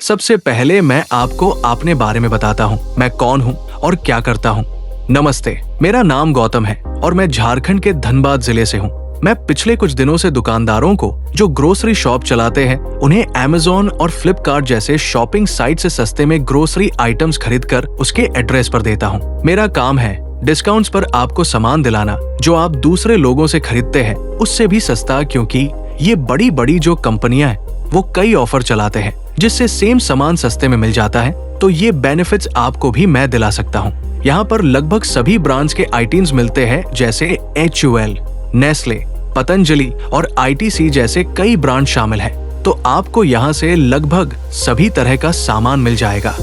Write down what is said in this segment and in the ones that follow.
सबसे पहले मैं आपको अपने बारे में बताता हूँ, मैं कौन हूँ और क्या करता हूँ। नमस्ते, मेरा नाम गौतम है और मैं झारखंड के धनबाद जिले से हूँ। मैं पिछले कुछ दिनों से दुकानदारों को जो ग्रोसरी शॉप चलाते हैं उन्हें अमेज़न और फ्लिपकार्ट जैसे शॉपिंग साइट से सस्ते में ग्रोसरी आइटम्स खरीदकर उसके एड्रेस पर देता हूँ। मेरा काम है डिस्काउंट्स पर आपको सामान दिलाना जो आप दूसरे लोगों से खरीदते हैं उससे भी सस्ता, क्योंकि ये बड़ी बड़ी जो कंपनियां हैं वो कई ऑफर चलाते हैं जिससे सेम सामान सस्ते में मिल जाता है। तो ये बेनिफिट्स आपको भी मैं दिला सकता हूँ। यहाँ पर लगभग सभी ब्रांड्स के आइटम्स मिलते हैं, जैसे HUL, नेस्ले, पतंजलि और ITC जैसे कई ब्रांड शामिल हैं। तो आपको यहाँ से लगभग सभी तरह का सामान मिल जाएगा।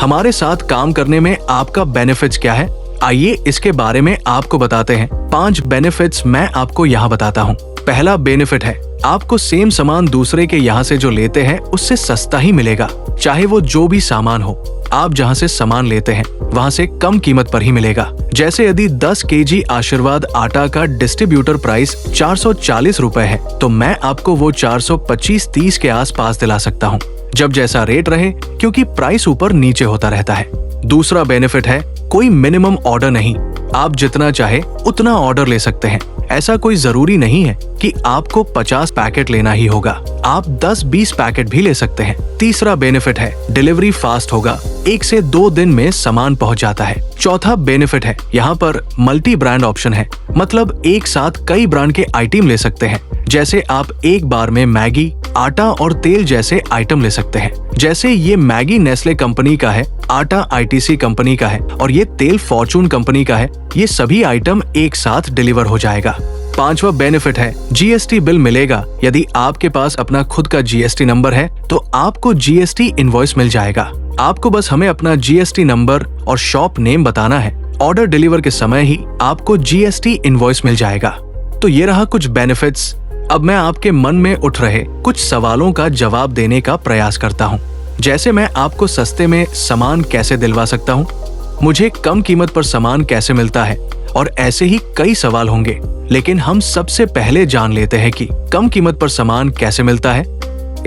हमारे साथ काम करने में आपका बेनिफिट्स क्या है, आइए इसके बारे में आपको बताते हैं। 5 बेनिफिट्स मैं आपको यहाँ बताता हूँ। पहला बेनिफिट है, आपको सेम सामान दूसरे के यहाँ से जो लेते हैं उससे सस्ता ही मिलेगा, चाहे वो जो भी सामान हो। आप जहाँ से सामान लेते हैं वहाँ से कम कीमत पर ही मिलेगा। जैसे यदि 10 kg आशीर्वाद आटा का डिस्ट्रीब्यूटर प्राइस 440 रुपए है तो मैं आपको वो 425-30 के आसपास दिला सकता हूँ, जब जैसा रेट रहे, क्योंकि प्राइस ऊपर नीचे होता रहता है। दूसरा बेनिफिट है, कोई मिनिमम ऑर्डर नहीं, आप जितना चाहे उतना ऑर्डर ले सकते हैं। ऐसा कोई जरूरी नहीं है कि आपको 50 पैकेट लेना ही होगा, आप 10-20 पैकेट भी ले सकते हैं। तीसरा बेनिफिट है, डिलीवरी फास्ट होगा, 1 से 2 दिन में सामान पहुंच जाता है। चौथा बेनिफिट है, यहाँ पर मल्टी ब्रांड ऑप्शन है, मतलब एक साथ कई ब्रांड के आइटम ले सकते हैं। जैसे आप एक बार में मैगी, आटा और तेल जैसे आइटम ले सकते हैं। जैसे ये मैगी नेस्ले कंपनी का है, आटा ITC कंपनी का है और ये तेल फॉर्चून कंपनी का है। ये सभी आइटम एक साथ डिलीवर हो जाएगा। 5वां बेनिफिट है, GST बिल मिलेगा। यदि आपके पास अपना खुद का GST नंबर है तो आपको GST इनवॉइस मिल जाएगा। आपको बस हमें अपना GST नंबर और शॉप नेम बताना है। ऑर्डर डिलीवर के समय ही आपको GST इनवॉइस मिल जाएगा। तो ये रहा कुछ बेनिफिट्स। अब मैं आपके मन में उठ रहे कुछ सवालों का जवाब देने का प्रयास करता हूँ। जैसे मैं आपको सस्ते में सामान कैसे दिलवा सकता हूँ, मुझे कम कीमत पर सामान कैसे मिलता है, और ऐसे ही कई सवाल होंगे। लेकिन हम सबसे पहले जान लेते हैं कि कम कीमत पर सामान कैसे मिलता है।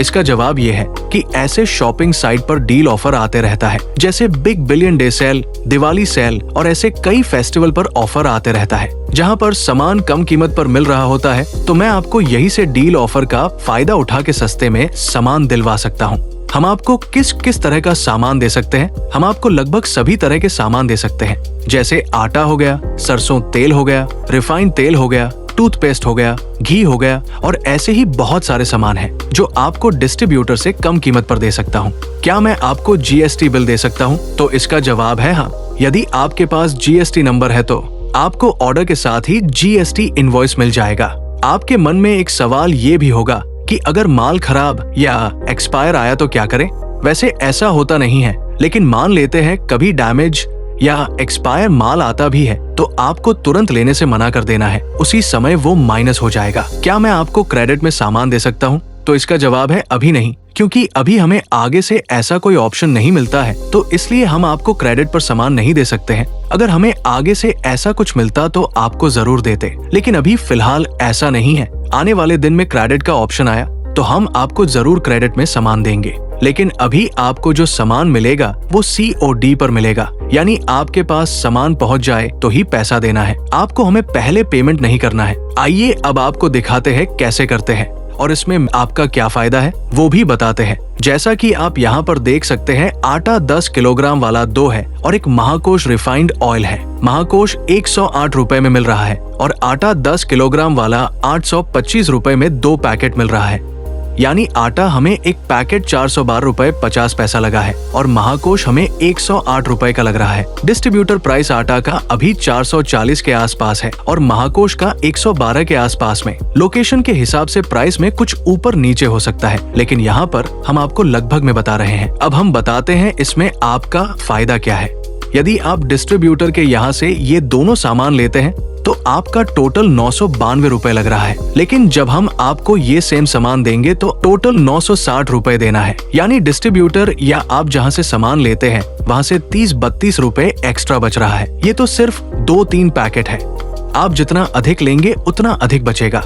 इसका जवाब ये है कि ऐसे शॉपिंग साइट पर डील ऑफर आते रहता है, जैसे big billion day sale, Diwali sale और ऐसे कई फेस्टिवल पर ऑफर आते रहता है जहां पर सामान कम कीमत पर मिल रहा होता है। तो मैं आपको यही से डील ऑफर का फायदा उठा के सस्ते में सामान दिलवा सकता हूं। हम आपको किस किस तरह का सामान दे सकते हैं? हम आपको लगभग सभी तरह के सामान दे सकते हैं, जैसे आटा हो गया, सरसों तेल हो गया, रिफाइंड तेल हो गया, टूथपेस्ट हो गया, घी हो गया और ऐसे ही बहुत सारे सामान हैं जो आपको डिस्ट्रीब्यूटर से कम कीमत पर दे सकता हूँ। क्या मैं आपको GST बिल दे सकता हूँ? तो इसका जवाब है हाँ। यदि आपके पास GST नंबर है तो आपको ऑर्डर के साथ ही GST इनवॉइस मिल जाएगा। आपके मन में एक सवाल ये भी होगा कि अगर माल खराब या एक्सपायर आया तो क्या करें? वैसे ऐसा होता नहीं है, लेकिन मान लेते हैं कभी डैमेज या एक्सपायर माल आता भी है तो आपको तुरंत लेने से मना कर देना है, उसी समय वो माइनस हो जाएगा। क्या मैं आपको क्रेडिट में सामान दे सकता हूँ? तो इसका जवाब है अभी नहीं, क्योंकि अभी हमें आगे से ऐसा कोई ऑप्शन नहीं मिलता है, तो इसलिए हम आपको क्रेडिट पर सामान नहीं दे सकते हैं। अगर हमें आगे से ऐसा कुछ मिलता तो आपको जरूर देते, लेकिन अभी फिलहाल ऐसा नहीं है। आने वाले दिन में क्रेडिट का ऑप्शन आया तो हम आपको जरूर क्रेडिट में सामान देंगे, लेकिन अभी आपको जो सामान मिलेगा वो COD पर मिलेगा, यानी आपके पास सामान पहुंच जाए तो ही पैसा देना है, आपको हमें पहले पेमेंट नहीं करना है। आइए अब आपको दिखाते हैं कैसे करते हैं और इसमें आपका क्या फायदा है वो भी बताते हैं। जैसा कि आप यहाँ पर देख सकते हैं, आटा 10 किलोग्राम वाला 2 है और एक महाकोश रिफाइंड ऑयल है। महाकोश 108 रुपए में मिल रहा है और आटा 10 किलोग्राम वाला 825 रुपए में 2 पैकेट मिल रहा है। यानी आटा हमें एक पैकेट 412 रुपए 50 पैसा लगा है और महाकोश हमें 108 रुपए का लग रहा है। डिस्ट्रीब्यूटर प्राइस आटा का अभी 440 के आसपास है और महाकोश का 112 के आसपास में। लोकेशन के हिसाब से प्राइस में कुछ ऊपर नीचे हो सकता है, लेकिन यहाँ पर हम आपको लगभग में बता रहे हैं। अब हम बताते हैं इसमें आपका फायदा क्या है। यदि आप डिस्ट्रीब्यूटर के यहाँ से ये दोनों सामान लेते हैं तो आपका टोटल 992 रुपए लग रहा है, लेकिन जब हम आपको ये सेम सामान देंगे तो टोटल 960 रुपए देना है। यानी डिस्ट्रीब्यूटर या आप जहाँ से सामान लेते हैं वहाँ से 30-32 रुपए एक्स्ट्रा बच रहा है। ये तो सिर्फ 2-3 पैकेट है। आप जितना अधिक लेंगे उतना अधिक बचेगा।